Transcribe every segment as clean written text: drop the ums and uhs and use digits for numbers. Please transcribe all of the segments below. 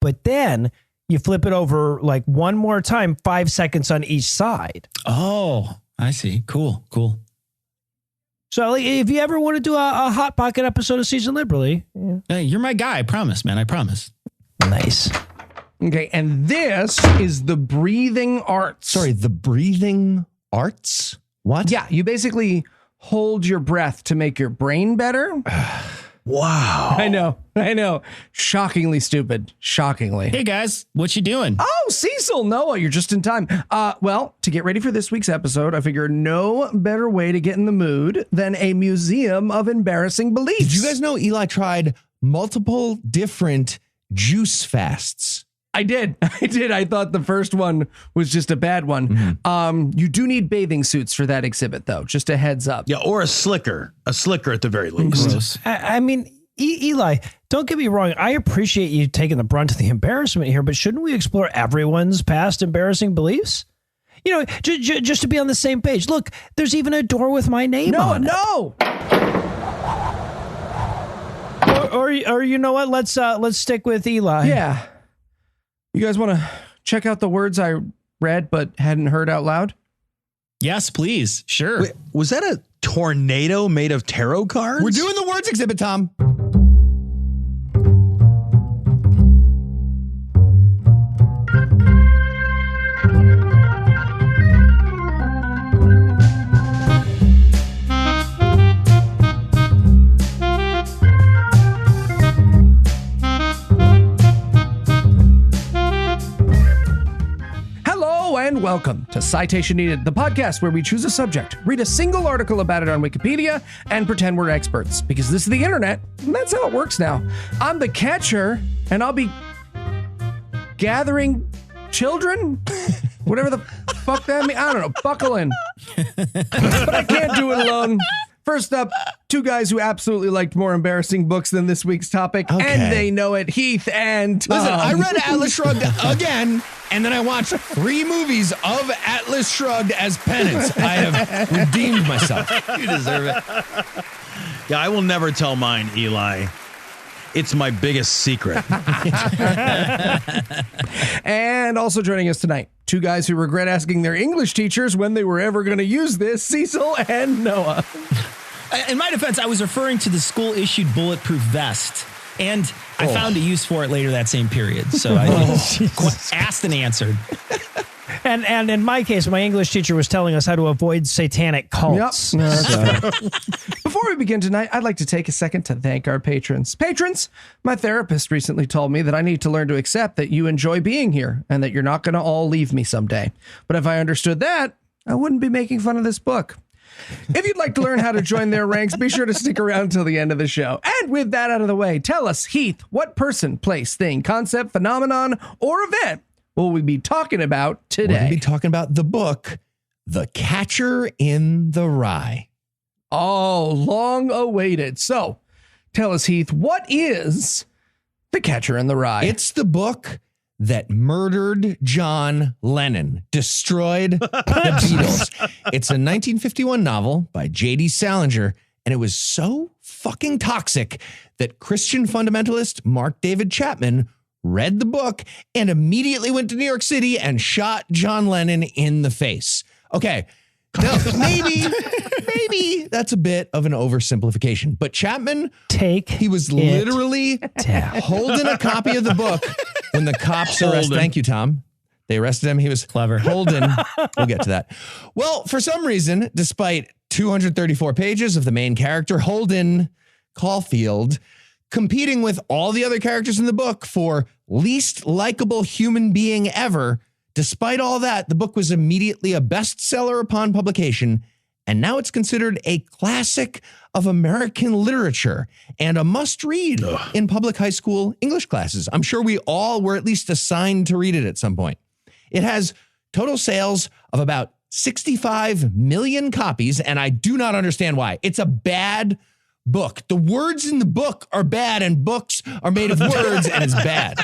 but then you flip it over like one more time, 5 seconds on each side. Oh, I see. Cool. So like, if you ever want to do a Hot Pocket episode of Season Liberally. Yeah. Hey, you're my guy. I promise, man. I promise. Nice. Okay, and this is the breathing arts. Sorry, the breathing arts? What? Yeah, you basically hold your breath to make your brain better. Wow. I know. Shockingly stupid. Shockingly. Hey, guys. What you doing? Oh, Cecil, Noah, you're just in time. Well, to get ready for this week's episode, I figure no better way to get in the mood than a museum of embarrassing beliefs. Did you guys know Eli tried multiple different juice fasts? I did. I thought the first one was just a bad one. Mm-hmm. You do need bathing suits for that exhibit, though. Just a heads up. Yeah, or a slicker at the very least. Gross. I mean, Eli, don't get me wrong. I appreciate you taking the brunt of the embarrassment here, but shouldn't we explore everyone's past embarrassing beliefs? You know, just to be on the same page. Look, there's even a door with my name on it. No. Or you know what? Let's stick with Eli. Yeah. You guys want to check out the words I read but hadn't heard out loud? Yes, please. Sure. Wait, was that a tornado made of tarot cards? We're doing the words exhibit, Tom. And welcome to Citation Needed, the podcast where we choose a subject, read a single article about it on Wikipedia, and pretend we're experts. Because this is the internet, and that's how it works now. I'm the catcher, and I'll be gathering children? Whatever the fuck that means. I don't know. Buckle in. But I can't do it alone. First up, two guys who absolutely liked more embarrassing books than this week's topic, and they know it, Heath and Tom. Listen, I read Atlas Shrugged again, and then I watched 3 movies of Atlas Shrugged as penance. I have redeemed myself. You deserve it. Yeah, I will never tell mine, Eli. It's my biggest secret. And also joining us tonight, two guys who regret asking their English teachers when they were ever going to use this, Cecil and Noah. In my defense, I was referring to the school-issued bulletproof vest, and I found a use for it later that same period. So I asked and answered. And in my case, my English teacher was telling us how to avoid satanic cults. Yep. Before we begin tonight, I'd like to take a second to thank our patrons. Patrons, my therapist recently told me that I need to learn to accept that you enjoy being here and that you're not going to all leave me someday. But if I understood that, I wouldn't be making fun of this book. If you'd like to learn how to join their ranks, be sure to stick around until the end of the show. And with that out of the way, tell us, Heath, what person, place, thing, concept, phenomenon, or event will we be talking about today? We're going to be talking about the book, The Catcher in the Rye. Oh, long awaited. So tell us, Heath, what is The Catcher in the Rye? It's the book that murdered John Lennon, destroyed the Beatles. It's a 1951 novel by J.D. Salinger, and it was so fucking toxic that Christian fundamentalist Mark David Chapman read the book and immediately went to New York City and shot John Lennon in the face. Okay, now maybe that's a bit of an oversimplification, but Chapman, he was literally holding a copy of the book when the cops arrested. Thank you, Tom. They arrested him. He was clever. Holden. We'll get to that. Well, for some reason, despite 234 pages of the main character, Holden Caulfield, competing with all the other characters in the book for least likable human being ever, despite all that, the book was immediately a bestseller upon publication, and now it's considered a classic of American literature and a must-read in public high school English classes. I'm sure we all were at least assigned to read it at some point. It has total sales of about 65 million copies, and I do not understand why. It's a bad book. The words in the book are bad, and books are made of words, and it's bad.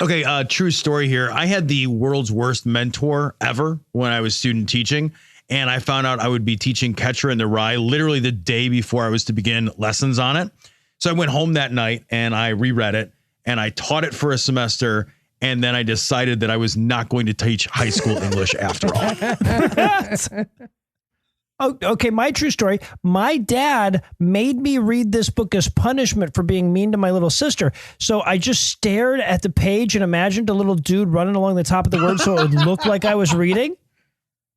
Okay, true story here. I had the world's worst mentor ever when I was student teaching, and I found out I would be teaching Catcher in the Rye literally the day before I was to begin lessons on it. So I went home that night and I reread it, and I taught it for a semester. And then I decided that I was not going to teach high school English after all. Oh, okay, my true story. My dad made me read this book as punishment for being mean to my little sister. So I just stared at the page and imagined a little dude running along the top of the word so it would look like I was reading.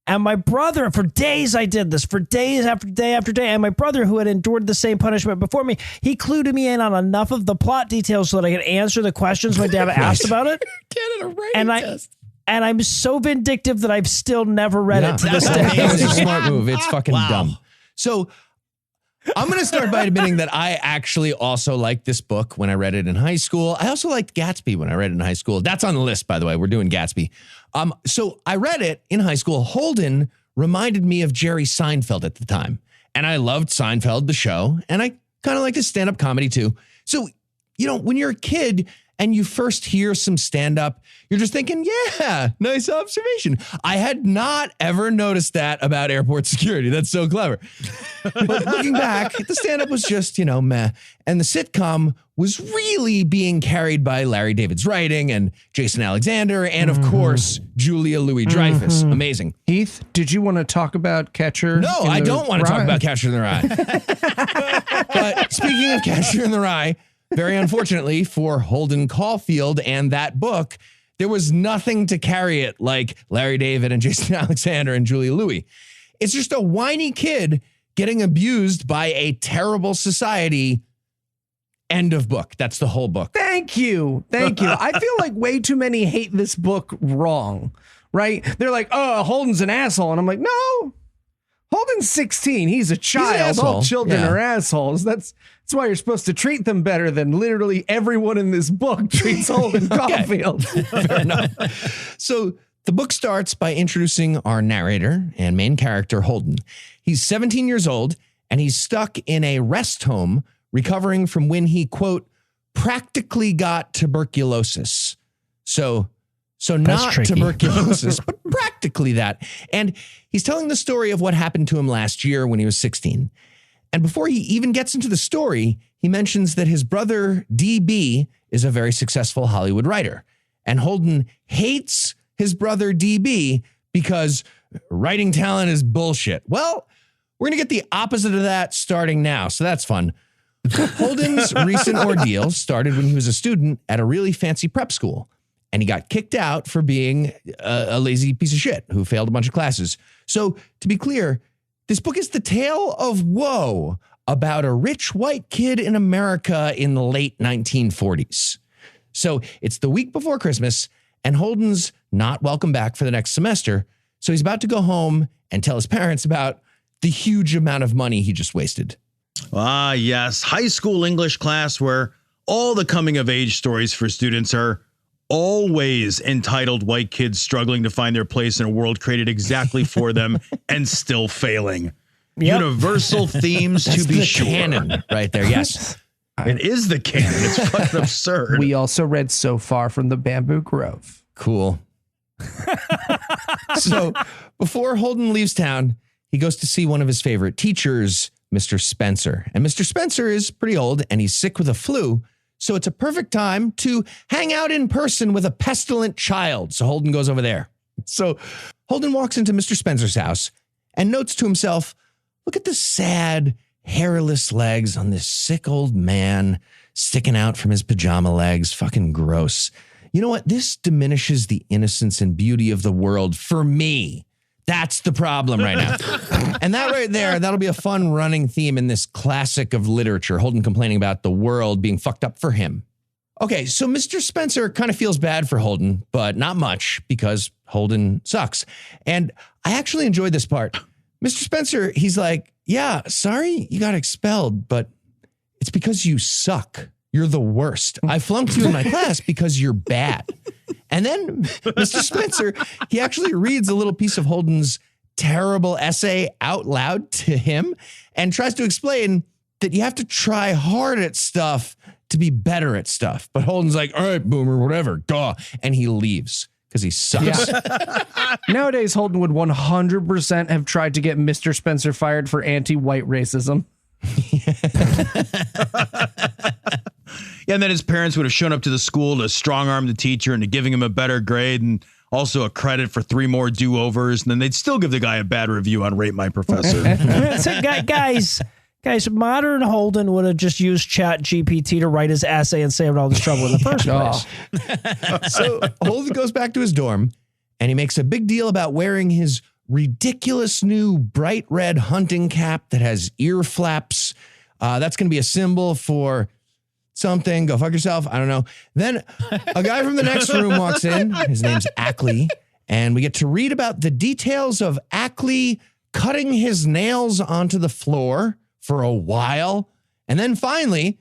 And my brother, for days I did this, for days after day after day. And my brother, who had endured the same punishment before me, he clued me in on enough of the plot details so that I could answer the questions my dad asked about it. Canada writing test. And I'm so vindictive that I've still never read it to this day. It's a smart move. It's fucking dumb. So I'm going to start by admitting that I actually also liked this book when I read it in high school. I also liked Gatsby when I read it in high school. That's on the list, by the way. We're doing Gatsby. So I read it in high school. Holden reminded me of Jerry Seinfeld at the time. And I loved Seinfeld, the show. And I kind of liked his stand-up comedy too. So, you know, when you're a kid and you first hear some stand-up, you're just thinking, yeah, nice observation. I had not ever noticed that about airport security. That's so clever. But looking back, the stand-up was just, you know, meh. And the sitcom was really being carried by Larry David's writing and Jason Alexander and, of course, Julia Louis-Dreyfus. Amazing. Heath, did you want to talk about Catcher? No, I don't want to talk about Catcher in the Rye. But speaking of Catcher in the Rye, very unfortunately for Holden Caulfield and that book, there was nothing to carry it like Larry David and Jason Alexander and Julia Louis. It's just a whiny kid getting abused by a terrible society. End of book. That's the whole book. Thank you. I feel like way too many hate this book wrong, right? They're like, oh, Holden's an asshole. And I'm like, no, Holden's 16. He's a child. All children are assholes. That's why you're supposed to treat them better than literally everyone in this book treats Holden Caulfield. Fair enough. So the book starts by introducing our narrator and main character, Holden. He's 17 years old, and he's stuck in a rest home recovering from when he, quote, practically got tuberculosis. So not tuberculosis, but practically that. And he's telling the story of what happened to him last year when he was 16. And before he even gets into the story, he mentions that his brother, DB, is a very successful Hollywood writer. And Holden hates his brother, DB, because writing talent is bullshit. Well, we're going to get the opposite of that starting now. So that's fun. Holden's recent ordeal started when he was a student at a really fancy prep school. And he got kicked out for being a lazy piece of shit who failed a bunch of classes. So to be clear, this book is the tale of woe about a rich white kid in America in the late 1940s. So it's the week before Christmas, and Holden's not welcome back for the next semester. So he's about to go home and tell his parents about the huge amount of money he just wasted. Ah, yes. High school English class where all the coming of age stories for students are always entitled white kids struggling to find their place in a world created exactly for them and still failing. Yep. Universal themes to be sure. Canon right there. Yes. It is the canon. It's fucking absurd. We also read So Far from the Bamboo Grove. Cool. So before Holden leaves town, he goes to see one of his favorite teachers, Mr. Spencer. And Mr. Spencer is pretty old and he's sick with a flu. So it's a perfect time to hang out in person with a pestilent child. So Holden goes over there. So Holden walks into Mr. Spencer's house and notes to himself, look at the sad, hairless legs on this sick old man sticking out from his pajama legs. Fucking gross. You know what? This diminishes the innocence and beauty of the world for me. That's the problem right now. And that right there, that'll be a fun running theme in this classic of literature, Holden complaining about the world being fucked up for him. Okay, so Mr. Spencer kind of feels bad for Holden, but not much because Holden sucks. And I actually enjoyed this part. Mr. Spencer, he's like, yeah, sorry you got expelled, but it's because you suck. You're the worst. I flunked you in my class because you're bad. And then Mr. Spencer, he actually reads a little piece of Holden's terrible essay out loud to him and tries to explain that you have to try hard at stuff to be better at stuff. But Holden's like, all right, boomer, whatever, duh. And he leaves because he sucks. Yeah. Nowadays, Holden would 100% have tried to get Mr. Spencer fired for anti-white racism. Yeah, and then his parents would have shown up to the school to strong arm the teacher into giving him a better grade and also a credit for 3 more do-overs. And then they'd still give the guy a bad review on Rate My Professor. So, guys, modern Holden would have just used Chat GPT to write his essay and saved all this trouble in the first place. So Holden goes back to his dorm and he makes a big deal about wearing his ridiculous new bright red hunting cap that has ear flaps. That's going to be a symbol for something. Go fuck yourself. I don't know. Then a guy from the next room walks in. His name's Ackley. And we get to read about the details of Ackley cutting his nails onto the floor for a while. And then finally,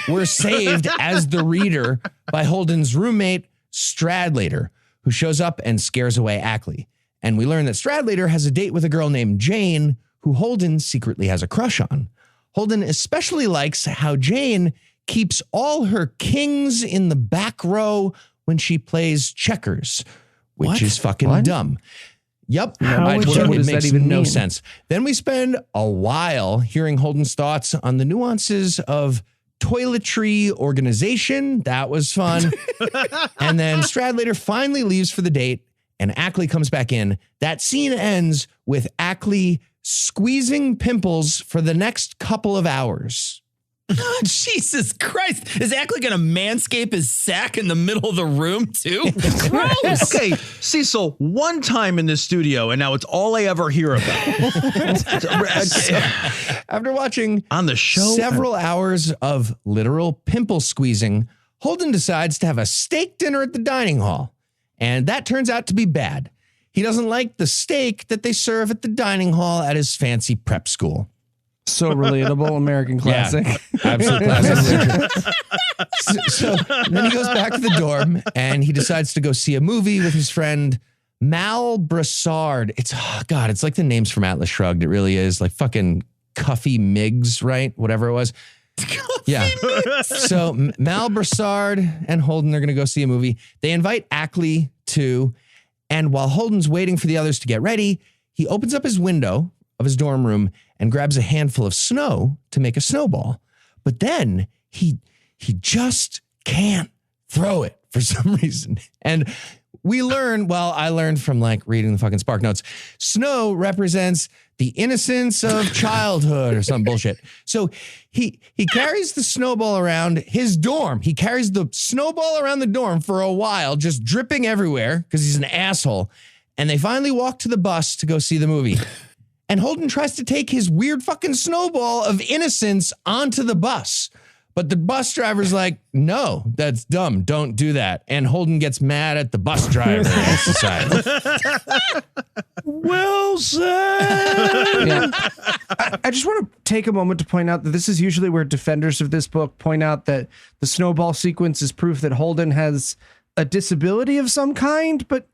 we're saved as the reader by Holden's roommate, Stradlater, who shows up and scares away Ackley. And we learn that Stradlater has a date with a girl named Jane, who Holden secretly has a crush on. Holden especially likes how Jane keeps all her kings in the back row when she plays checkers, which is fucking dumb. Yep. What does that even no mean? sense. Then we spend a while hearing Holden's thoughts on the nuances of toiletry organization. That was fun. And then Stradlater finally leaves for the date and Ackley comes back in. That scene ends with Ackley squeezing pimples for the next couple of hours. Jesus Christ. Is Ackley going to manscape his sack in the middle of the room, too? Gross. Okay, Cecil, one time in the studio, and now it's all I ever hear about. After watching On the show? several hours of literal pimple squeezing, Holden decides to have a steak dinner at the dining hall. And that turns out to be bad. He doesn't like the steak that they serve at the dining hall at his fancy prep school. So relatable, American classic. Yeah, absolute classic. so then he goes back to the dorm and he decides to go see a movie with his friend Mal Brassard. It's like the names from Atlas Shrugged. It really is like fucking Cuffy Miggs, right? Whatever it was. Yeah. So Mal Brassard and Holden are going to go see a movie. They invite Ackley too. And while Holden's waiting for the others to get ready, he opens up his window of his dorm room and grabs a handful of snow to make a snowball. But then he just can't throw it for some reason. And we learn, well, I learned from like reading the fucking Spark Notes, snow represents the innocence of childhood or some bullshit. So he carries the snowball around his dorm. He carries the snowball around the dorm for a while, just dripping everywhere because he's an asshole. And they finally walk to the bus to go see the movie. And Holden tries to take his weird fucking snowball of innocence onto the bus. But the bus driver's like, no, that's dumb. Don't do that. And Holden gets mad at the bus driver and society. Wilson! Yeah. I just want to take a moment to point out that this is usually where defenders of this book point out that the snowball sequence is proof that Holden has a disability of some kind. But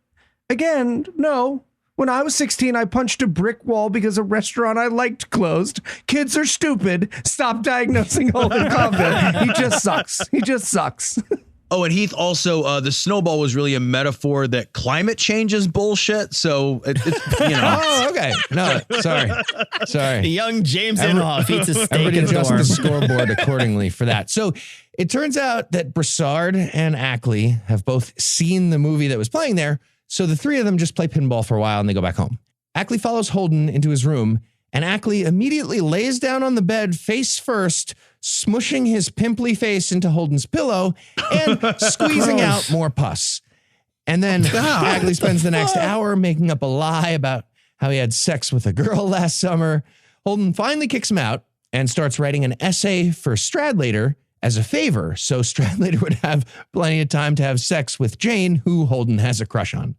again, no. When I was 16, I punched a brick wall because a restaurant I liked closed. Kids are stupid. Stop diagnosing Holden Caulfield. He just sucks. Oh, and Heath, also, the snowball was really a metaphor that climate change is bullshit. So, it's, Oh, okay. No, sorry. Young James Inhofe eats a steak Everybody in the adjust dorm. the scoreboard accordingly for that. So it turns out that Brassard and Ackley have both seen the movie that was playing there. So the three of them just play pinball for a while and they go back home. Ackley follows Holden into his room and Ackley immediately lays down on the bed face first, smushing his pimply face into Holden's pillow and squeezing out more pus. And then Ackley spends the next hour making up a lie about how he had sex with a girl last summer. Holden finally kicks him out and starts writing an essay for Stradlater as a favor, so Stradlater would have plenty of time to have sex with Jane, who Holden has a crush on.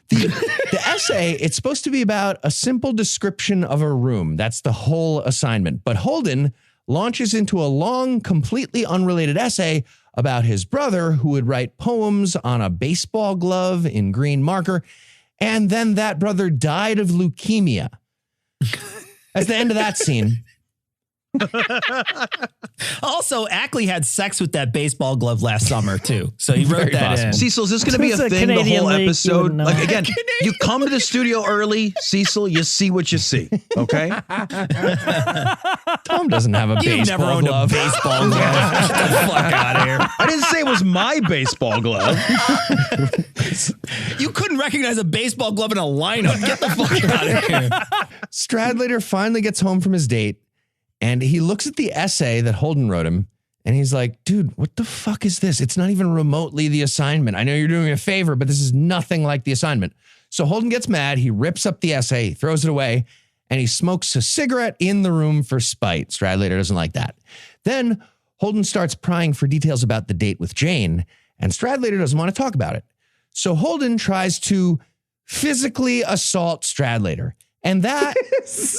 The essay, it's supposed to be about a simple description of a room. That's the whole assignment. But Holden launches into a long, completely unrelated essay about his brother who would write poems on a baseball glove in green marker. And then that brother died of leukemia. At the end of that scene, Also, Ackley had sex with that baseball glove last summer, too. So he wrote that in. Cecil, is this going to be a It's a thing the Canadian whole league, episode? you know. Like, again, you come to the studio early, Cecil, you see what you see, okay? Tom doesn't have a You've never baseball owned glove. a baseball glove. Get the fuck out of here. I didn't say it was my baseball glove. You couldn't recognize a baseball glove in a lineup. Get the fuck out of here. Stradlater finally gets home from his date and he looks at the essay that Holden wrote him and he's like, dude, what the fuck is this? It's not even remotely the assignment. I know you're doing me a favor, but this is nothing like the assignment. So Holden gets mad. He rips up the essay, throws it away, and he smokes a cigarette in the room for spite. Stradlater doesn't like that. Then Holden starts prying for details about the date with Jane, and Stradlater doesn't want to talk about it. So Holden tries to physically assault Stradlater, and that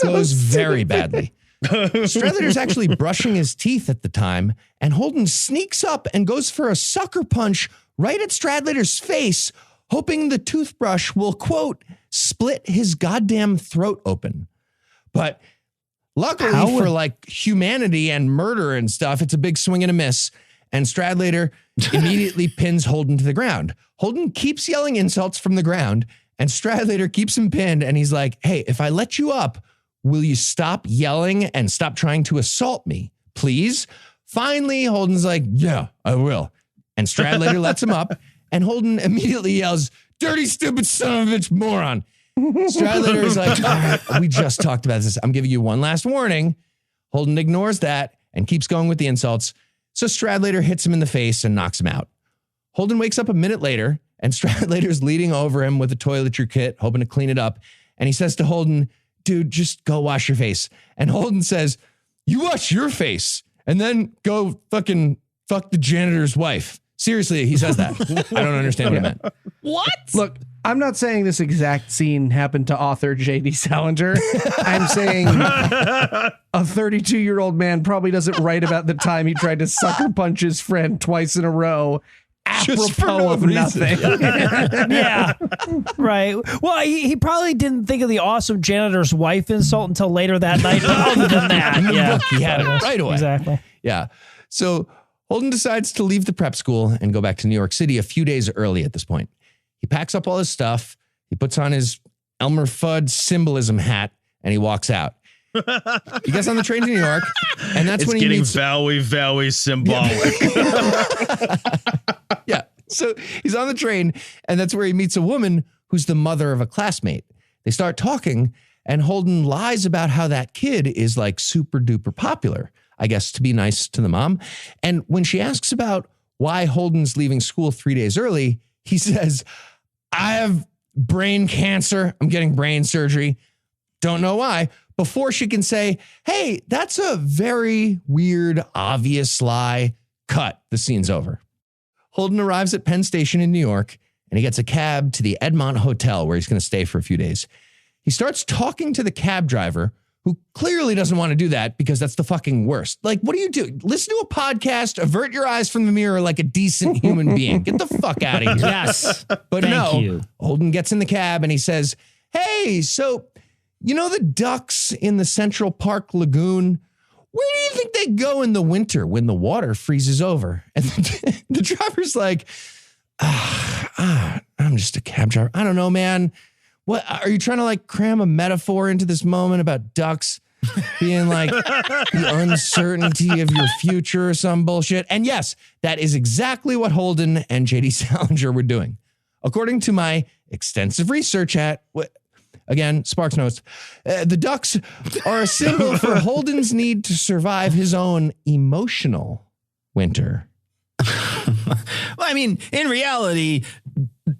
goes very badly. Stradlater's actually brushing his teeth at the time, and Holden sneaks up and goes for a sucker punch right at Stradlater's face, hoping the toothbrush will, quote, split his goddamn throat open. But luckily for like humanity and murder and stuff, it's a big swing and a miss, and Stradlater immediately pins Holden to the ground. Holden keeps yelling insults from the ground, and Stradlater keeps him pinned, and he's like, hey, if I let you up, will you stop yelling and stop trying to assault me, please? Finally, Holden's like, yeah, I will. And Stradlater lets him up, and Holden immediately yells, dirty, stupid son of a bitch moron. Stradlater is like, all right, we just talked about this. I'm giving you one last warning. Holden ignores that and keeps going with the insults. So Stradlater hits him in the face and knocks him out. Holden wakes up a minute later, and Stradlater's leaning over him with a toiletry kit, hoping to clean it up. And he says to Holden, dude, just go wash your face. And Holden says, you wash your face and then go fucking fuck the janitor's wife. Seriously, he says that. I don't understand what he meant. What? Look, I'm not saying this exact scene happened to author J.D. Salinger. I'm saying a 32-year-old man probably doesn't write about the time he tried to sucker punch his friend twice in a row, apropos of nothing. Yeah, right. Well, he probably didn't think of the awesome janitor's wife insult until later that night. But other than that, yeah, He had it right away. exactly. Yeah. So Holden decides to leave the prep school and go back to New York City a few days early at this point. He packs up all his stuff. He puts on his Elmer Fudd symbolism hat and he walks out. He gets on the train to New York, and that's It's when he getting meets. very symbolic. Yeah. So he's on the train, and that's where he meets a woman who's the mother of a classmate. They start talking, and Holden lies about how that kid is like super duper popular, I guess, to be nice to the mom. And when she asks about why Holden's leaving school 3 days early, he says, I have brain cancer. I'm getting brain surgery. Don't know why. Before she can say, hey, that's a very weird, obvious lie. Cut. The scene's over. Holden arrives at Penn Station in New York, and he gets a cab to the Edmont Hotel where he's going to stay for a few days. He starts talking to the cab driver, who clearly doesn't want to do that because that's the fucking worst. Like, what do you do? Listen to a podcast, avert your eyes from the mirror like a decent human being. Get the fuck out of here. Yes. But Thank no, you. Holden gets in the cab and he says, hey, so you know the ducks in the Central Park Lagoon? Where do you think they go in the winter when the water freezes over? And the driver's like, I'm just a cab driver. I don't know, man. What are you trying to like cram a metaphor into this moment about ducks being like the uncertainty of your future or some bullshit? And yes, that is exactly what Holden and J.D. Salinger were doing. According to my extensive research again, Sparks notes, the ducks are a symbol for Holden's need to survive his own emotional winter. Well, I mean, in reality,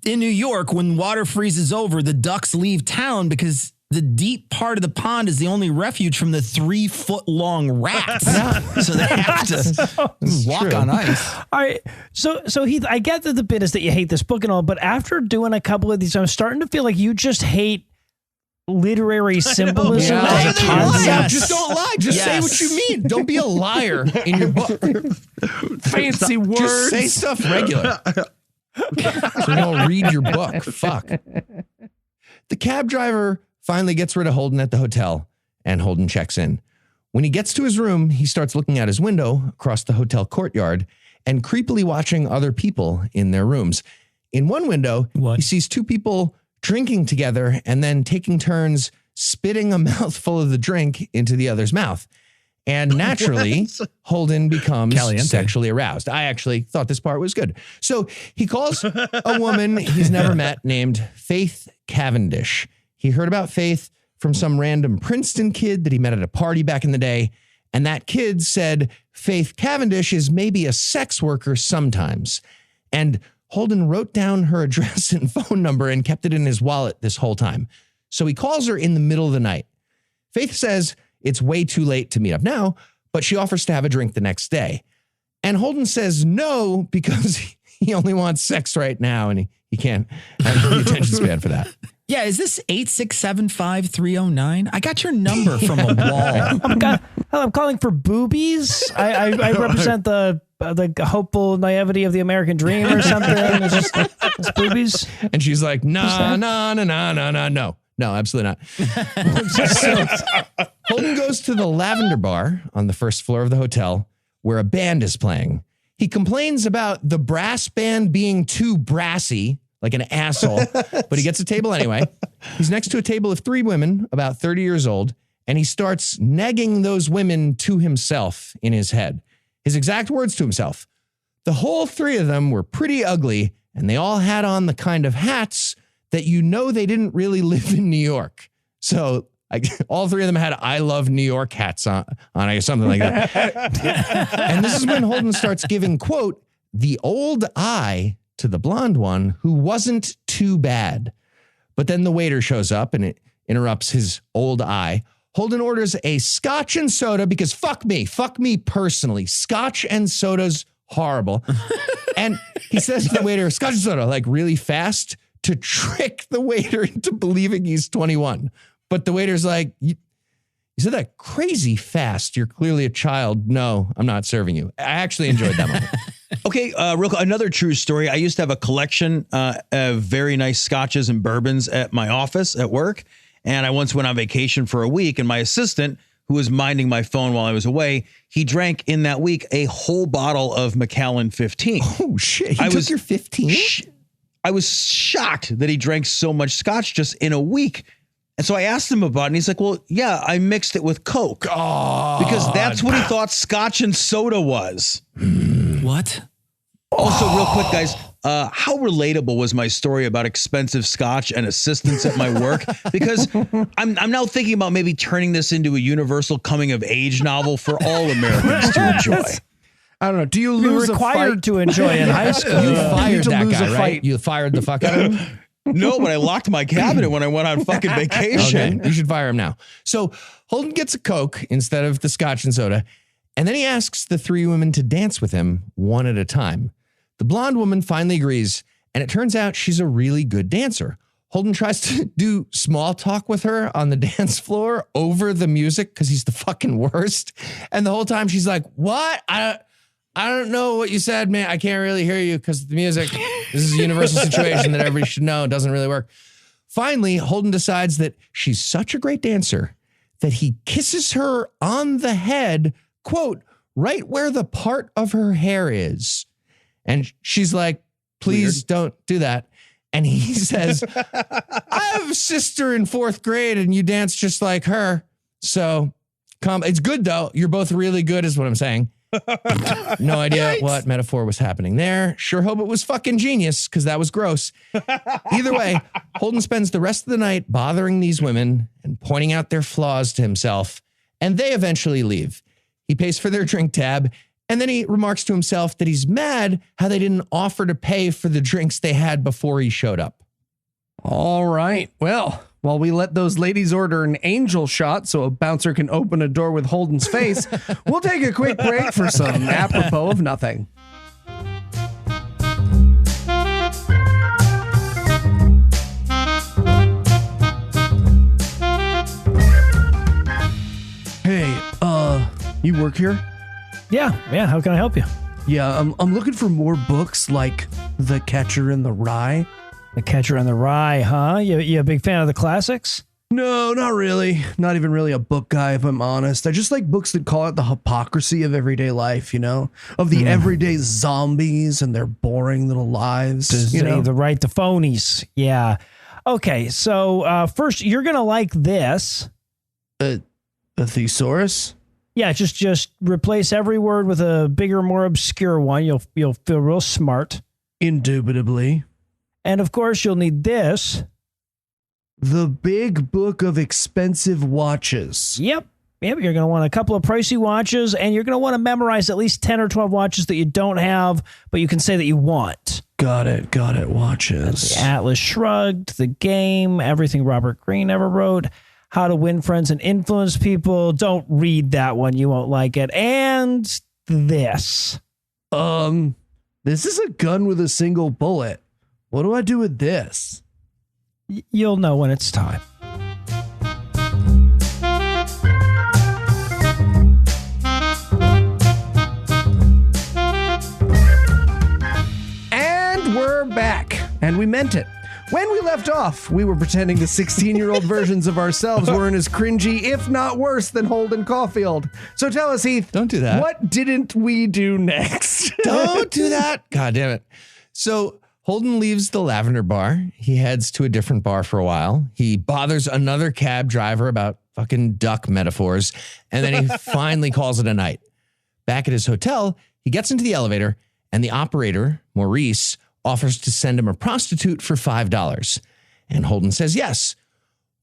in New York, when water freezes over, the ducks leave town because the deep part of the pond is the only refuge from the 3-foot-long rats. So they have to walk on ice. All right. So Heath, I get that the bit is that you hate this book and all, but after doing a couple of these, I'm starting to feel like you just hate literary symbolism Yeah. as a concept. Yes. Just don't lie. Just say what you mean. Don't be a liar in your book. Fancy words. Just say stuff regular. So don't read your book. Fuck. The cab driver finally gets rid of Holden at the hotel, and Holden checks in. When he gets to his room, he starts looking out his window across the hotel courtyard and creepily watching other people in their rooms. In one window, he sees two people drinking together and then taking turns spitting a mouthful of the drink into the other's mouth. And naturally, Holden becomes sexually aroused. I actually thought this part was good. So he calls a woman he's never met named Faith Cavendish. He heard about Faith from some random Princeton kid that he met at a party back in the day. And that kid said Faith Cavendish is maybe a sex worker sometimes. And Holden wrote down her address and phone number and kept it in his wallet this whole time. So he calls her in the middle of the night. Faith says it's way too late to meet up now, but she offers to have a drink the next day. And Holden says no because he only wants sex right now and he can't have the attention span for that. Yeah, is this 8675309? I got your number from a wall. I'm calling for boobies. I represent the hopeful naivety of the American dream or something. It's boobies. And she's like, no, absolutely not. So Holden goes to the Lavender Bar on the first floor of the hotel where a band is playing. He complains about the brass band being too brassy, like an asshole, but he gets a table anyway. He's next to a table of three women, about 30 years old, and he starts negging those women to himself in his head. His exact words to himself: the whole three of them were pretty ugly, and they all had on the kind of hats that you know they didn't really live in New York. So all three of them had I Love New York hats on or something like that. And this is when Holden starts giving, quote, the old eye to the blonde one who wasn't too bad. But then the waiter shows up and it interrupts his old eye. Holden orders a scotch and soda because fuck me personally. Scotch and soda's horrible. And he says to the waiter, scotch and soda, like really fast to trick the waiter into believing he's 21. But the waiter's like, you said that crazy fast. You're clearly a child. No, I'm not serving you. I actually enjoyed that moment. Okay, real quick, another true story. I used to have a collection of very nice scotches and bourbons at my office at work. And I once went on vacation for a week, and my assistant, who was minding my phone while I was away, he drank in that week a whole bottle of Macallan 15. Oh, shit. He took your 15? I was shocked that he drank so much scotch just in a week. And so I asked him about it, and he's like, well, yeah, I mixed it with Coke. Because that's what he thought scotch and soda was. What? Also, real quick, guys, how relatable was my story about expensive scotch and assistants at my work? Because I'm now thinking about maybe turning this into a universal coming of age novel for all Americans to enjoy. I don't know. Do you lose required to enjoy in high school? You fired that guy, right? You fired the fuck out of him? No, but I locked my cabinet when I went on fucking vacation. Okay, you should fire him now. So Holden gets a Coke instead of the scotch and soda, and then he asks the three women to dance with him one at a time. The blonde woman finally agrees, and it turns out she's a really good dancer. Holden tries to do small talk with her on the dance floor over the music because he's the fucking worst. And the whole time she's like, what? I don't know what you said, man. I can't really hear you because the music, this is a universal situation that everybody should know. It doesn't really work. Finally, Holden decides that she's such a great dancer that he kisses her on the head, quote, right where the part of her hair is. And she's like, please don't do that. And he says, I have a sister in 4th grade and you dance just like her. So it's good, though. You're both really good is what I'm saying. No idea what metaphor was happening there. Sure hope it was fucking genius because that was gross. Either way, Holden spends the rest of the night bothering these women and pointing out their flaws to himself. And they eventually leave. He pays for their drink tab. And then he remarks to himself that he's mad how they didn't offer to pay for the drinks they had before he showed up. All right. Well, while we let those ladies order an angel shot so a bouncer can open a door with Holden's face, we'll take a quick break for some apropos of nothing. Hey, you work here? Yeah. How can I help you? Yeah, I'm looking for more books like The Catcher in the Rye. The Catcher in the Rye, huh? You a big fan of the classics? No, not really. Not even really a book guy, if I'm honest. I just like books that call out the hypocrisy of everyday life, you know, of the everyday zombies and their boring little lives. You know, The right, the phonies. Yeah. Okay. So first, you're going to like this. a thesaurus. Yeah. Just replace every word with a bigger, more obscure one. You'll feel real smart. Indubitably. And of course, you'll need this. The Big Book of Expensive Watches. Yep. You're going to want a couple of pricey watches, and you're going to want to memorize at least 10 or 12 watches that you don't have, but you can say that you want. Got it. Watches. The Atlas Shrugged, The Game, everything Robert Greene ever wrote, How to Win Friends and Influence People. Don't read that one. You won't like it. And this. This is a gun with a single bullet. What do I do with this? You'll know when it's time. And we're back. And we meant it. When we left off, we were pretending the 16-year-old versions of ourselves weren't as cringy, if not worse, than Holden Caulfield. So tell us, Heath. Don't do that. What didn't we do next? Don't do that. God damn it. So Holden leaves the Lavender Bar. He heads to a different bar for a while. He bothers another cab driver about fucking duck metaphors. And then he finally calls it a night. Back at his hotel, he gets into the elevator and the operator, Maurice, offers to send him a prostitute for $5. And Holden says yes.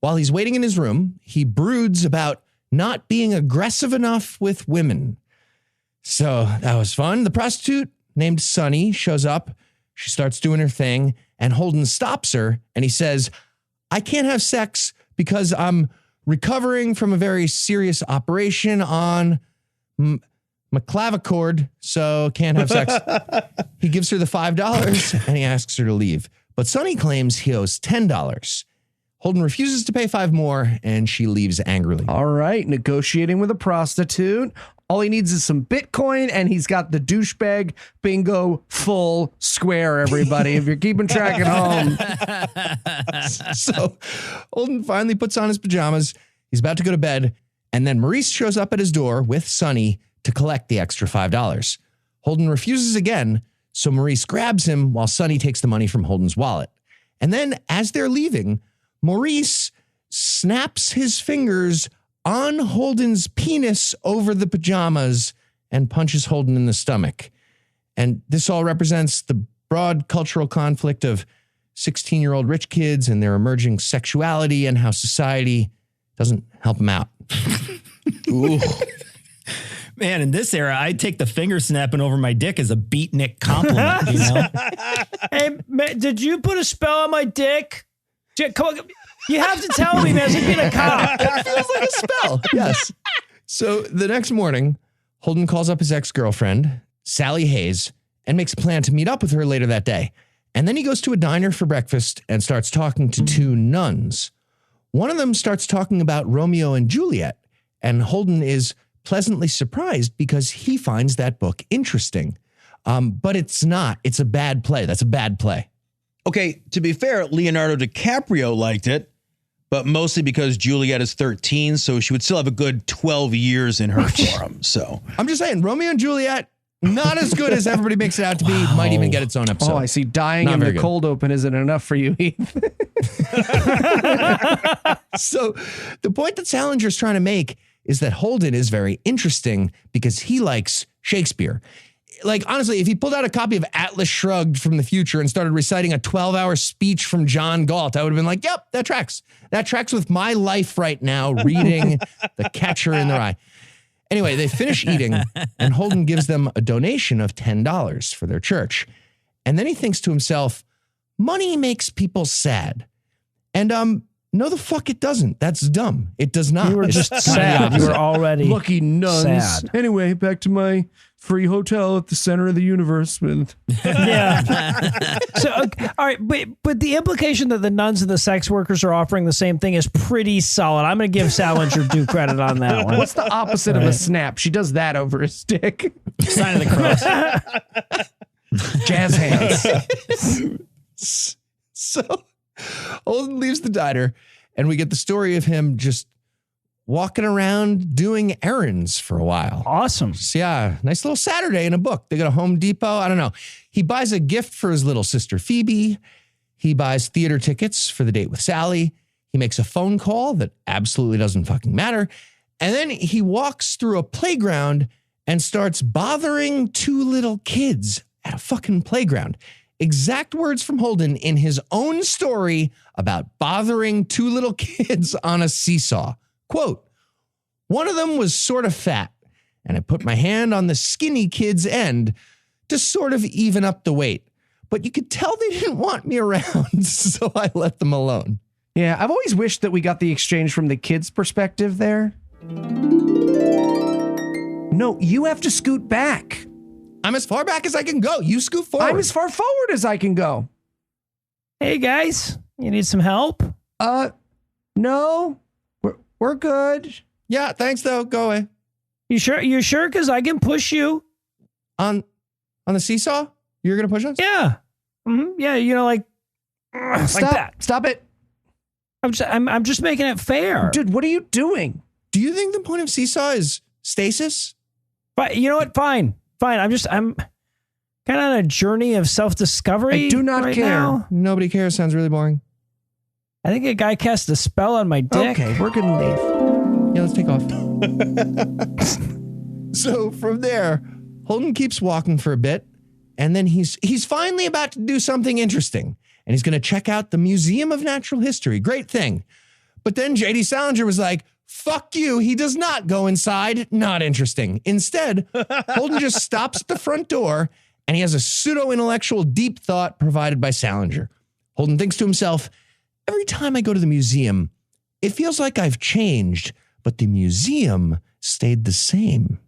While he's waiting in his room, he broods about not being aggressive enough with women. So that was fun. The prostitute named Sunny shows up. She starts doing her thing, and Holden stops her, and he says, I can't have sex because I'm recovering from a very serious operation on my clavichord, so can't have sex. He gives her the $5, and he asks her to leave. But Sunny claims he owes $10. Holden refuses to pay $5 more, and she leaves angrily. All right, negotiating with a prostitute. All he needs is some Bitcoin, and he's got the douchebag bingo full square, everybody, if you're keeping track at home. So Holden finally puts on his pajamas. He's about to go to bed, and then Maurice shows up at his door with Sunny to collect the extra $5. Holden refuses again, so Maurice grabs him while Sunny takes the money from Holden's wallet. And then, as they're leaving, Maurice snaps his fingers on Holden's penis over the pajamas and punches Holden in the stomach. And this all represents the broad cultural conflict of 16-year-old rich kids and their emerging sexuality and how society doesn't help them out. Ooh. Man, in this era, I'd take the finger snapping over my dick as a beatnik compliment, you know? Hey, man, did you put a spell on my dick? Come on, you have to tell me, man. It's being a cop. It feels like a spell. Yes. So the next morning, Holden calls up his ex-girlfriend, Sally Hayes, and makes a plan to meet up with her later that day. And then he goes to a diner for breakfast and starts talking to two nuns. One of them starts talking about Romeo and Juliet, and Holden is pleasantly surprised because he finds that book interesting. But it's not. It's a bad play. That's a bad play. Okay, to be fair, Leonardo DiCaprio liked it, but mostly because Juliet is 13, so she would still have a good 12 years in her for him. So I'm just saying, Romeo and Juliet, not as good as everybody makes it out to be. Wow. Might even get its own episode. Oh, I see. Dying in the cold open isn't enough for you, Heath. So the point that Salinger's trying to make is that Holden is very interesting because he likes Shakespeare. Like, honestly, if he pulled out a copy of Atlas Shrugged from the future and started reciting a 12-hour speech from John Galt, I would have been like, yep, that tracks. That tracks with my life right now, reading The Catcher in the Rye. Anyway, they finish eating, and Holden gives them a donation of $10 for their church. And then he thinks to himself, money makes people sad. And no, the fuck it doesn't. That's dumb. It does not. You were just sad. You were already lucky nuns. Sad. Anyway, back to my free hotel at the center of the universe with. Yeah. So, all right, but the implication that the nuns and the sex workers are offering the same thing is pretty solid. I'm going to give Salinger due credit on that one. What's the opposite of a snap? She does that over a stick. Sign of the cross. Jazz hands. So Holden leaves the diner, And we get the story of him just walking around doing errands for a while. Awesome. So yeah, nice little Saturday in a book. They go to Home Depot. I don't know. He buys a gift for his little sister, Phoebe. He buys theater tickets for the date with Sally. He makes a phone call that absolutely doesn't fucking matter. And then he walks through a playground and starts bothering two little kids at a fucking playground. Exact words from Holden in his own story about bothering two little kids on a seesaw. Quote, one of them was sort of fat, and I put my hand on the skinny kid's end to sort of even up the weight. But you could tell they didn't want me around, so I let them alone. Yeah, I've always wished that we got the exchange from the kid's perspective there. No, you have to scoot back. I'm as far back as I can go. You scoot forward. I'm as far forward as I can go. Hey, guys, you need some help? No, we're good. Yeah, thanks, though. Go away. You sure? You sure? Because I can push you. On the seesaw? You're going to push us? Yeah. Mm-hmm. Yeah, like that. Stop it. I'm just making it fair. Dude, what are you doing? Do you think the point of seesaw is stasis? But you know what? Fine. I'm kind of on a journey of self-discovery. I do not right care. now. Nobody cares. Sounds really boring. I think a guy cast a spell on my dick. Okay, we're going to leave. Yeah, let's take off. So from there, Holden keeps walking for a bit, and then he's finally about to do something interesting, and he's going to check out the Museum of Natural History. Great thing. But then J.D. Salinger was like, fuck you. He does not go inside. Not interesting. Instead, Holden just stops at the front door, and he has a pseudo-intellectual deep thought provided by Salinger. Holden thinks to himself, every time I go to the museum, it feels like I've changed, but the museum stayed the same.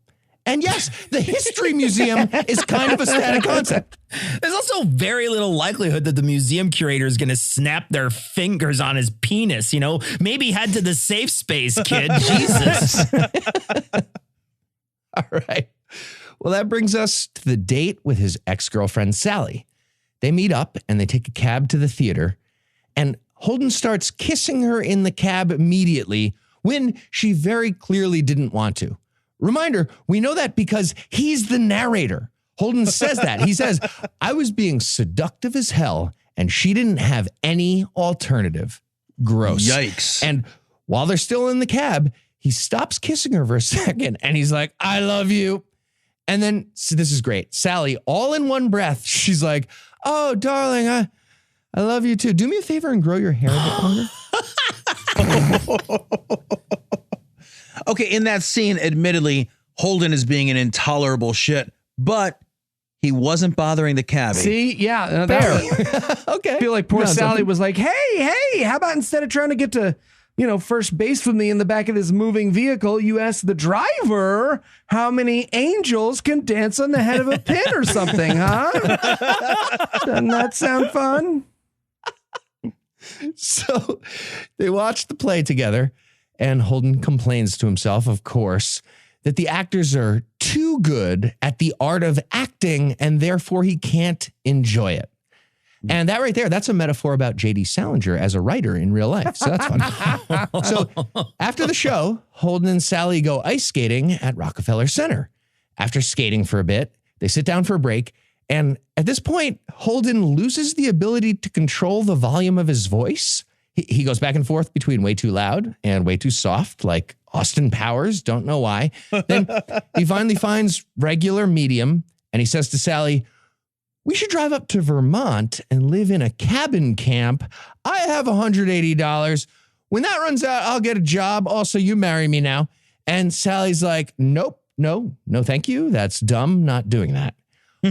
And yes, the History Museum is kind of a static concept. There's also very little likelihood that the museum curator is going to snap their fingers on his penis. Maybe head to the safe space, kid. Jesus. All right. Well, that brings us to the date with his ex-girlfriend, Sally. They meet up and they take a cab to the theater. And Holden starts kissing her in the cab immediately when she very clearly didn't want to. Reminder, we know that because he's the narrator. Holden says that. He says, I was being seductive as hell, and she didn't have any alternative. Gross. Yikes. And while they're still in the cab, he stops kissing her for a second, and he's like, I love you. And then, so this is great. Sally, all in one breath, she's like, oh, darling, I love you too. Do me a favor and grow your hair a bit longer. Okay, in that scene, admittedly, Holden is being an intolerable shit, but he wasn't bothering the cabbie. See? Yeah. Okay. I feel like poor No, Sally something. was like, hey, how about instead of trying to get to, first base with me in the back of this moving vehicle, you ask the driver how many angels can dance on the head of a pin or something, huh? Doesn't that sound fun? So they watch the play together, and Holden complains to himself, of course, that the actors are too good at the art of acting, and therefore he can't enjoy it. And that right there, that's a metaphor about J.D. Salinger as a writer in real life. So that's fun. So after the show, Holden and Sally go ice skating at Rockefeller Center. After skating for a bit, they sit down for a break. And at this point, Holden loses the ability to control the volume of his voice. He goes back and forth between way too loud and way too soft, like Austin Powers. Don't know why. Then he finally finds regular medium, and he says to Sally, we should drive up to Vermont and live in a cabin camp. I have $180. When that runs out, I'll get a job. Also, you marry me now. And Sally's like, nope, no, thank you. That's dumb. Not doing that.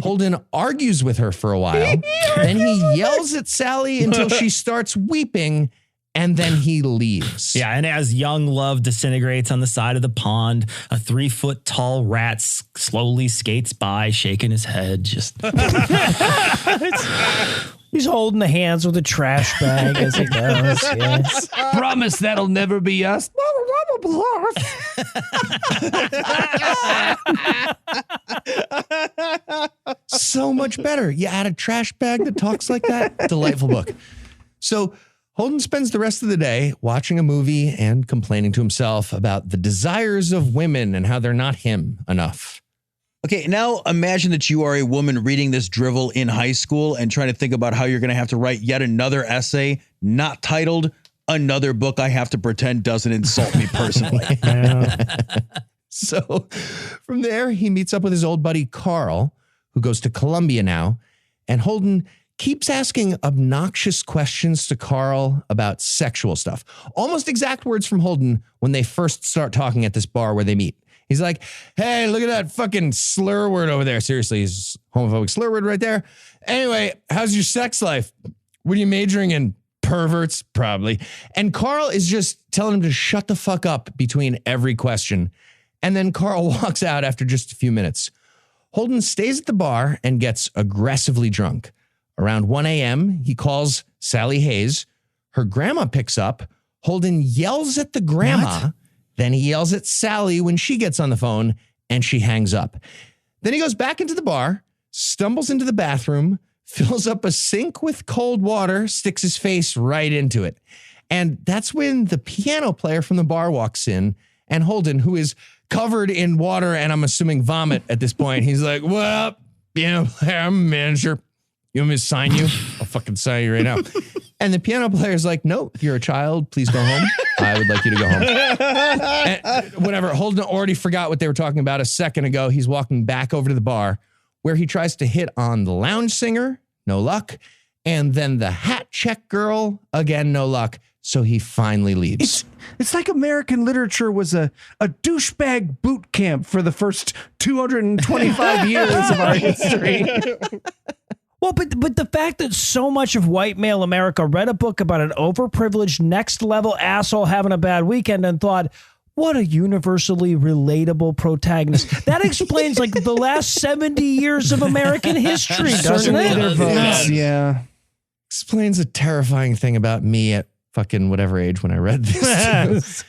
Holden argues with her for a while. Then he yells at Sally until she starts weeping, and then he leaves. Yeah, and as young love disintegrates on the side of the pond, a 3-foot-tall rat slowly skates by, shaking his head. Just He's holding the hands with a trash bag as he goes. Yes. Promise that'll never be us. So much better. You add a trash bag that talks like that. Delightful book. So Holden spends the rest of the day watching a movie and complaining to himself about the desires of women and how they're not him enough. Okay, now imagine that you are a woman reading this drivel in high school and trying to think about how you're going to have to write yet another essay not titled "Another Book I Have to Pretend Doesn't Insult Me Personally." So from there, he meets up with his old buddy Carl, who goes to Columbia now, and Holden keeps asking obnoxious questions to Carl about sexual stuff. Almost exact words from Holden when they first start talking at this bar where they meet. He's like, hey, look at that fucking slur word over there. Seriously, he's homophobic slur word right there. Anyway, how's your sex life? What are you majoring in? Perverts, probably. And Carl is just telling him to shut the fuck up between every question. And then Carl walks out after just a few minutes. Holden stays at the bar and gets aggressively drunk. Around 1 a.m., he calls Sally Hayes. Her grandma picks up. Holden yells at the grandma. What? Then he yells at Sally when she gets on the phone, and she hangs up. Then he goes back into the bar, stumbles into the bathroom, fills up a sink with cold water, sticks his face right into it. And that's when the piano player from the bar walks in, and Holden, who is covered in water and I'm assuming vomit at this point, he's like, well, piano player, I'm a manager. You want me to sign you? I'll fucking sign you right now. And the piano player's like, no, you're a child. Please go home. I would like you to go home. And whatever. Holden already forgot what they were talking about a second ago. He's walking back over to the bar where he tries to hit on the lounge singer. No luck. And then the hat check girl. Again, no luck. So he finally leaves. It's like American literature was a douchebag boot camp for the first 225 years of our history. Well, but the fact that so much of white male America read a book about an overprivileged next level asshole having a bad weekend and thought, what a universally relatable protagonist. That explains like the last 70 years of American history, doesn't it? Yeah. Explains a terrifying thing about me at fucking whatever age when I read this.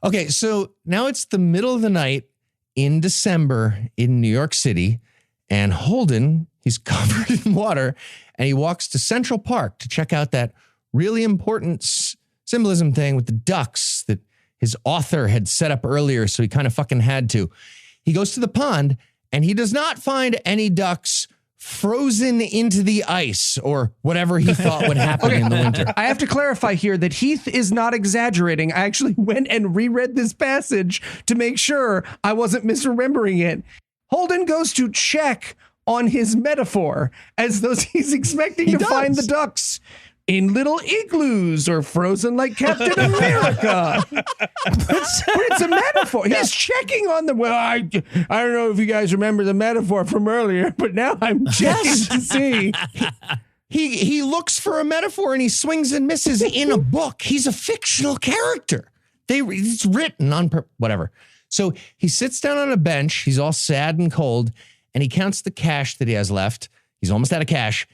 Okay, so now it's the middle of the night in December in New York City, and Holden, he's covered in water, and he walks to Central Park to check out that really important symbolism thing with the ducks that his author had set up earlier, so he kind of fucking had to. He goes to the pond, and he does not find any ducks frozen into the ice or whatever he thought would happen in the winter. I have to clarify here that Heath is not exaggerating. I actually went and reread this passage to make sure I wasn't misremembering it. Holden goes to check on his metaphor as though he's expecting to find the ducks in little igloos or frozen like Captain America. But it's a metaphor. He's checking on the, well, I don't know if you guys remember the metaphor from earlier, but now I'm checking to see. He looks for a metaphor and he swings and misses in a book. He's a fictional character. It's written on whatever. So he sits down on a bench. He's all sad and cold, and he counts the cash that he has left. He's almost out of cash.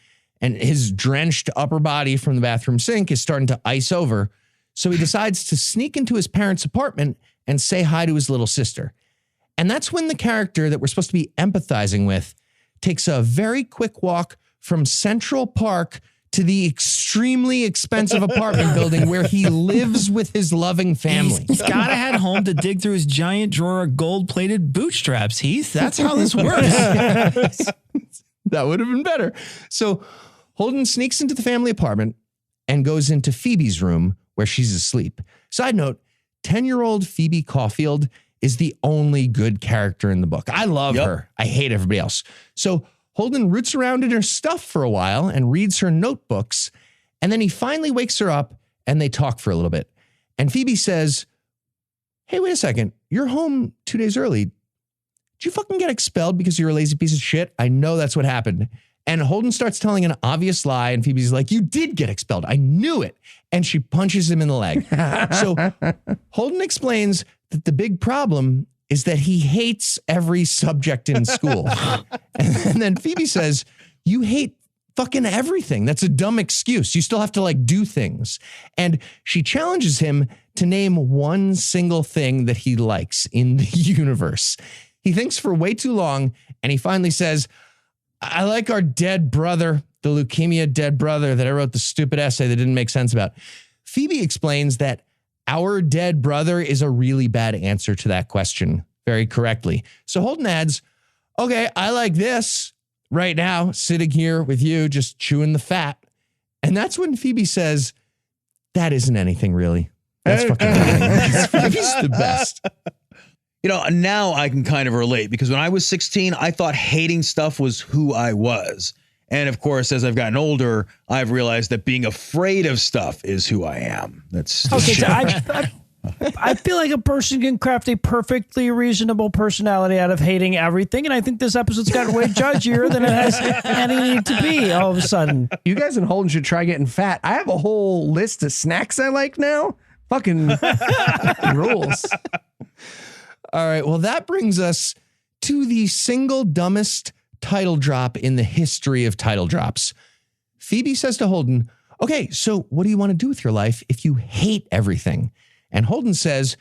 And his drenched upper body from the bathroom sink is starting to ice over. So he decides to sneak into his parents' apartment and say hi to his little sister. And that's when the character that we're supposed to be empathizing with takes a very quick walk from Central Park to the extremely expensive apartment building where he lives with his loving family. He's got to head home to dig through his giant drawer of gold-plated bootstraps, Heath. That's how this works. That would have been better. So Holden sneaks into the family apartment and goes into Phoebe's room where she's asleep. Side note, 10-year-old Phoebe Caulfield is the only good character in the book. I love her. I hate everybody else. So Holden roots around in her stuff for a while and reads her notebooks. And then he finally wakes her up and they talk for a little bit. And Phoebe says, hey, wait a second. You're home 2 days early. Did you fucking get expelled because you're a lazy piece of shit? I know that's what happened. And Holden starts telling an obvious lie. And Phoebe's like, you did get expelled. I knew it. And she punches him in the leg. So Holden explains that the big problem is that he hates every subject in school. And then Phoebe says, you hate fucking everything. That's a dumb excuse. You still have to like do things. And she challenges him to name one single thing that he likes in the universe. He thinks for way too long. And he finally says, I like our dead brother, the leukemia dead brother that I wrote the stupid essay that didn't make sense about. Phoebe explains that our dead brother is a really bad answer to that question very correctly. So Holden adds, okay, I like this right now, sitting here with you, just chewing the fat. And that's when Phoebe says, that isn't anything really. That's fucking Phoebe's the best. You know, now I can kind of relate because when I was 16, I thought hating stuff was who I was. And of course, as I've gotten older, I've realized that being afraid of stuff is who I am. That's Okay, so I feel like a person can craft a perfectly reasonable personality out of hating everything. And I think this episode's gotten way judgier than it has any need to be all of a sudden. You guys in Holden should try getting fat. I have a whole list of snacks I like now. Fucking rules. All right. Well, that brings us to the single dumbest title drop in the history of title drops. Phoebe says to Holden, okay, so what do you want to do with your life if you hate everything? And Holden says,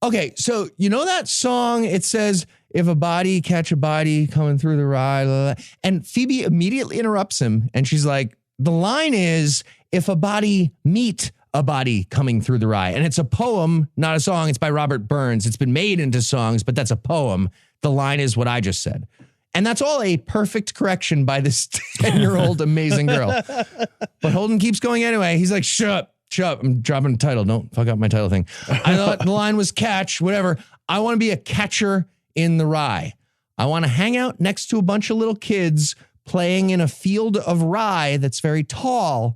okay, so you know that song? It says, if a body catch a body coming through the rye. Blah, blah, blah. And Phoebe immediately interrupts him. And she's like, the line is, if a body meet a body coming through the rye. And it's a poem, not a song. It's by Robert Burns. It's been made into songs, but that's a poem. The line is what I just said. And that's all a perfect correction by this 10-year-old amazing girl. But Holden keeps going anyway. He's like, shut up. I'm dropping the title. Don't fuck up my title thing. I thought the line was catch, whatever. I want to be a catcher in the rye. I want to hang out next to a bunch of little kids playing in a field of rye that's very tall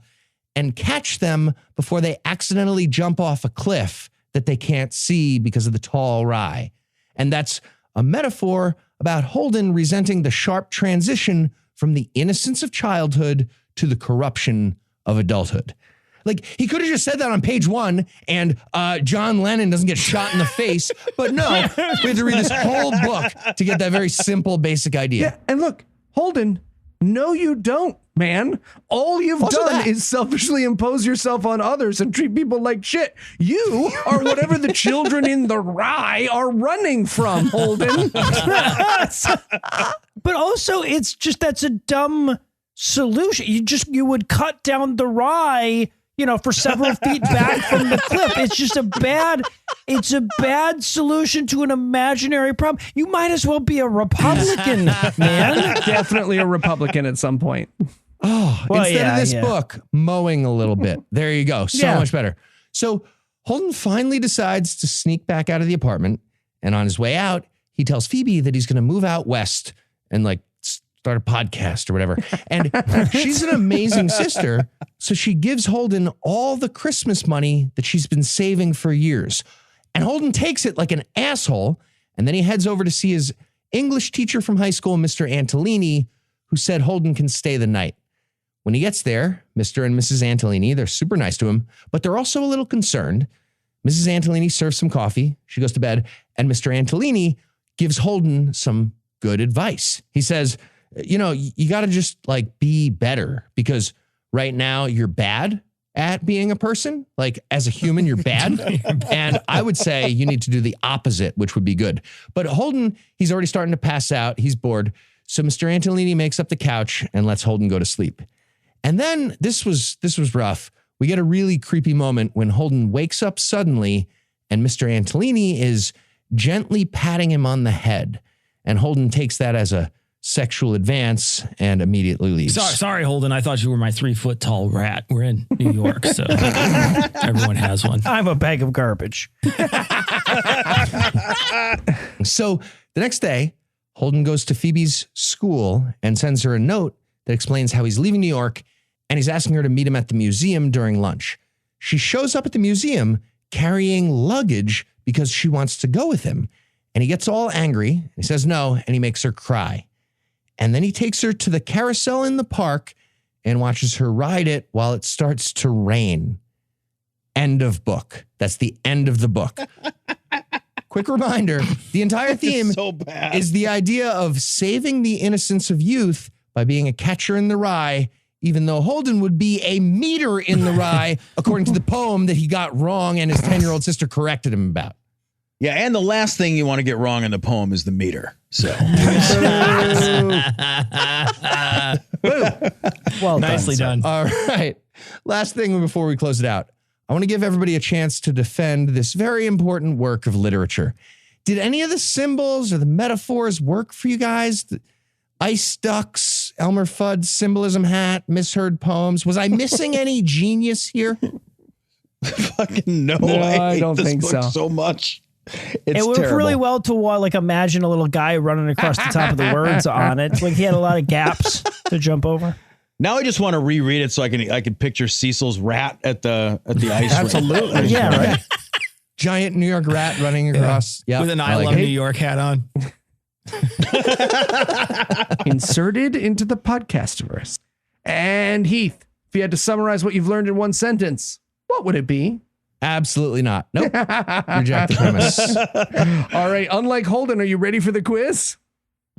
and catch them before they accidentally jump off a cliff that they can't see because of the tall rye. And that's a metaphor about Holden resenting the sharp transition from the innocence of childhood to the corruption of adulthood. Like, he could have just said that on page 1 and John Lennon doesn't get shot in the face. But no, we have to read this whole book to get that very simple, basic idea. Yeah, and look, Holden, no, you don't, man. All you've done is selfishly impose yourself on others and treat people like shit. You are whatever the children in the rye are running from, Holden. But also, it's just, that's a dumb solution. You would cut down the rye, for several feet back from the cliff. It's just a bad solution to an imaginary problem. You might as well be a Republican, man. Definitely a Republican at some point. Oh, well, instead of this book, mowing a little bit. There you go. So much better. So Holden finally decides to sneak back out of the apartment. And on his way out, he tells Phoebe that he's going to move out west and start a podcast or whatever. And she's an amazing sister. So she gives Holden all the Christmas money that she's been saving for years. And Holden takes it like an asshole. And then he heads over to see his English teacher from high school, Mr. Antolini, who said Holden can stay the night. When he gets there, Mr. and Mrs. Antolini, they're super nice to him, but they're also a little concerned. Mrs. Antolini serves some coffee. She goes to bed. And Mr. Antolini gives Holden some good advice. He says, you got to just be better because right now you're bad at being a person. As a human, you're bad. And I would say you need to do the opposite, which would be good. But Holden, he's already starting to pass out. He's bored. So Mr. Antolini makes up the couch and lets Holden go to sleep. And then this was rough. We get a really creepy moment when Holden wakes up suddenly and Mr. Antolini is gently patting him on the head. And Holden takes that as a sexual advance and immediately leaves. Sorry, Holden. I thought you were my 3-foot tall rat. We're in New York, so everyone has one. I'm a bag of garbage. So the next day, Holden goes to Phoebe's school and sends her a note that explains how he's leaving New York and he's asking her to meet him at the museum during lunch. She shows up at the museum carrying luggage because she wants to go with him. And he gets all angry. He says no, and he makes her cry. And then he takes her to the carousel in the park and watches her ride it while it starts to rain. End of book. That's the end of the book. Quick reminder, the entire theme is the idea of saving the innocence of youth by being a catcher in the rye, even though Holden would be a meter in the rye, according to the poem that he got wrong and his 10-year-old sister corrected him about. Yeah, and the last thing you want to get wrong in the poem is the meter. So, well, nicely done. All right. Last thing before we close it out. I want to give everybody a chance to defend this very important work of literature. Did any of the symbols or the metaphors work for you guys? The ice ducks, Elmer Fudd's symbolism hat, misheard poems. Was I missing any genius here? Fucking no, I don't this think book so. so much. It It's worked terrible. really well to like imagine a little guy running across the top of the words on it. Like he had a lot of gaps to jump over. Now I just want to reread it so I can picture Cecil's rat at the ice. Absolutely. rink. Yeah, right. Giant New York rat running across. Yeah, With an I Love New York hat on. Inserted into the podcastiverse. And Heath, if you had to summarize what you've learned in one sentence, what would it be? Absolutely not. Nope. Reject the premise. All right. Unlike Holden, are you ready for the quiz?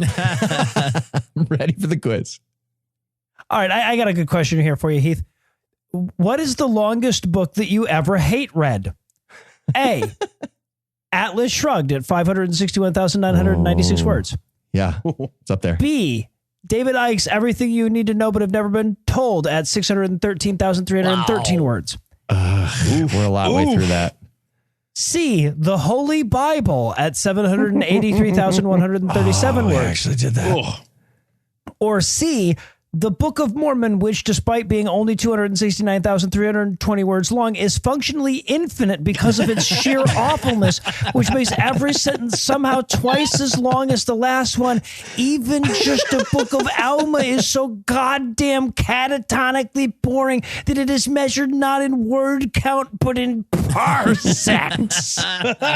I'm ready for the quiz. All right, I got a good question here for you, Heath. What is the longest book that you ever hate read? A. Atlas Shrugged at 561,996 words. Yeah, it's up there. B. David Icke's Everything You Need to Know But Have Never Been Told at 613,313 words. We're a lot way through that. C. The Holy Bible at 783,137 words. Actually did that. Ugh. Or C. The Book of Mormon, which despite being only 269,320 words long, is functionally infinite because of its sheer awfulness, which makes every sentence somehow twice as long as the last one. Even just the Book of Alma is so goddamn catatonically boring that it is measured not in word count, but in parsecs.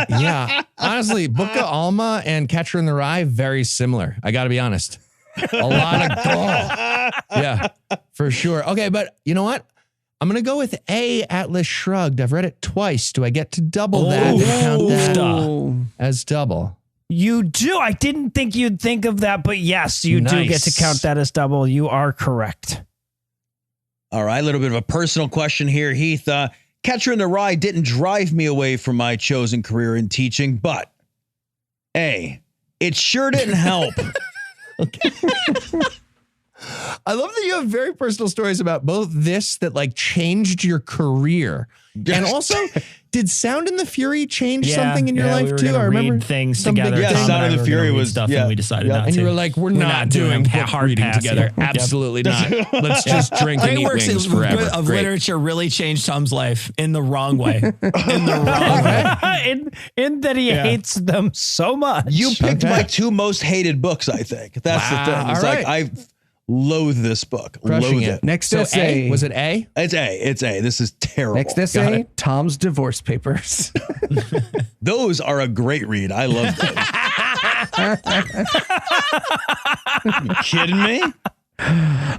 Yeah, honestly, Book of Alma and Catcher in the Rye, very similar. I got to be honest. A lot of yeah, for sure. Okay, but you know what? I'm going to go with A, Atlas Shrugged. I've read it twice. Do I get to double that and count that as double? You do. I didn't think you'd think of that, but yes, you do get to Nice. count that as double. You are correct. All right, a little bit of a personal question here, Heath. Catcher in the Rye didn't drive me away from my chosen career in teaching, but A, it sure didn't help. I love that you have very personal stories about both this that like changed your career. And also, did Sound and the Fury change something in your we life were too? gonna I remember read things some big together. Yeah, Tom Sound and of I the were Fury gonna read was- stuff, yeah. and we decided Yep. not and to. you were like, we're not doing a book hard reading pass together. here. Yep. Absolutely not. Let's just drink and Great eat works wings forever. of Great. literature really changed Tom's life in the wrong way. In the wrong way. in that he hates them so much. You picked Okay. my two most hated books, I think. That's Wow, the thing. It's all like right. I loathe this book. Crushing Loathe it. it. Next So essay. A, was it A? It's A. This is terrible. Next Got essay, it. Tom's divorce papers. Those are a great read. I love those. You kidding me?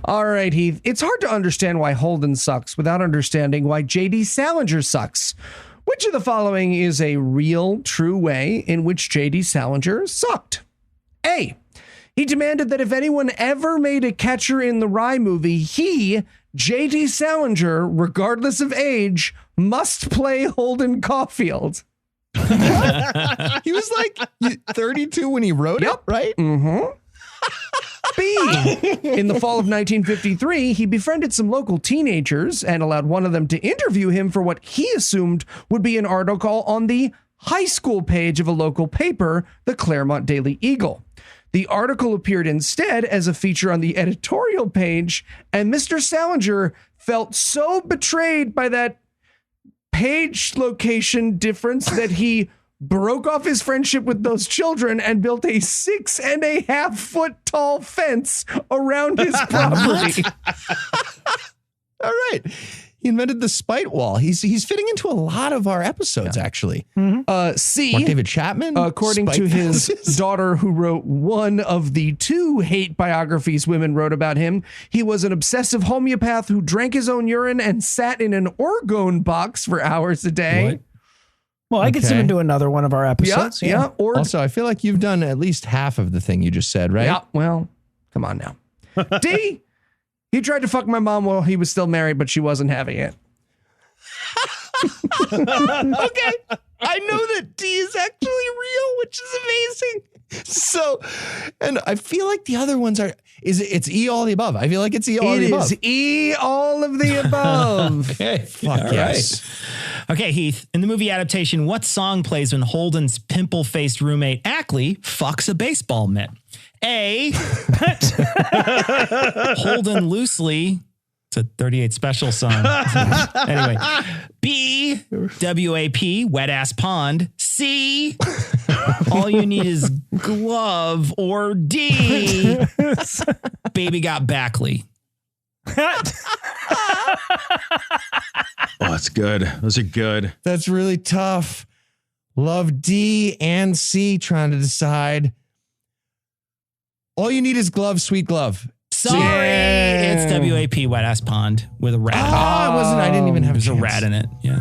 All right, Heath. It's hard to understand why Holden sucks without understanding why J.D. Salinger sucks. Which of the following is a real, true way in which J.D. Salinger sucked? A. He demanded that if anyone ever made a Catcher in the Rye movie, he, J.D. Salinger, regardless of age, must play Holden Caulfield. He was like 32 when he wrote it, right? B. In the fall of 1953, he befriended some local teenagers and allowed one of them to interview him for what he assumed would be an article on the high school page of a local paper, the Claremont Daily Eagle. The article appeared instead as a feature on the editorial page, and Mr. Salinger felt so betrayed by that page location difference that he broke off his friendship with those children and built a 6.5 foot tall fence around his property. All right. He invented the spite wall. He's fitting into a lot of our episodes, actually. C. Mark David Chapman, According spite to his fences. daughter, who wrote one of the 2 hate biographies women wrote about him, he was an obsessive homeopath who drank his own urine and sat in an orgone box for hours a day. Well, I could send Okay. him to another one of our Yeah, episodes. yeah. Or Also, I feel like you've done at least half of the thing you just said, right? yeah. Well, come on now. D. He tried to fuck my mom while he was still married, but she wasn't having it. Okay. I know that D is actually real, which is amazing. So, and I feel like the other ones it's E all the above. I feel like it's E all It the above. is E all of the above. Okay. Fuck All yes. right. Okay, Heath. In the movie adaptation, what song plays when Holden's pimple-faced roommate Ackley fucks a baseball mitt? A. Holden loosely. It's a 38 Special song. Anyway. B. WAP. Wet ass pond. C. All you need is glove. Or D. Baby got Backley. Oh, it's good. Those are good. That's really tough. Love D and C trying to decide. All you need is glove, sweet glove. Sorry, it's WAP Wet Ass Pond with a rat. in it. I didn't even have There's a chance. rat in it. Yeah.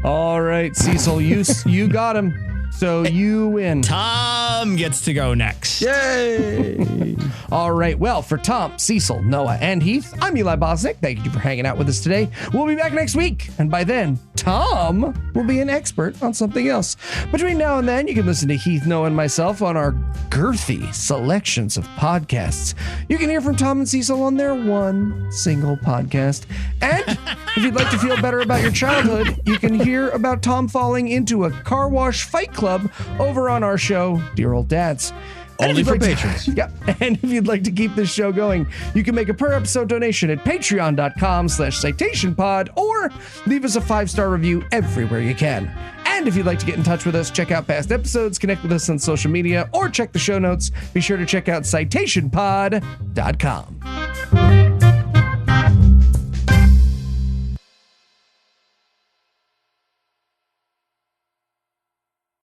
All right, Cecil, you got him. So you win. Tom gets to go next. Yay. All right. Well, for Tom, Cecil, Noah, and Heath, I'm Eli Bosnick. Thank you for hanging out with us today. We'll be back next week. And by then, Tom will be an expert on something else. Between now and then, you can listen to Heath, Noah, and myself on our girthy selections of podcasts. You can hear from Tom and Cecil on their one single podcast. And if you'd like to feel better about your childhood, you can hear about Tom falling into a car wash fight club over on our show, Dear Old Dads. And Only if you'd for like to- patrons. yeah. And if you'd like to keep this show going, you can make a per episode donation at patreon.com/citationpod or leave us a 5-star review everywhere you can. And if you'd like to get in touch with us, check out past episodes, connect with us on social media, or check the show notes, be sure to check out citationpod.com.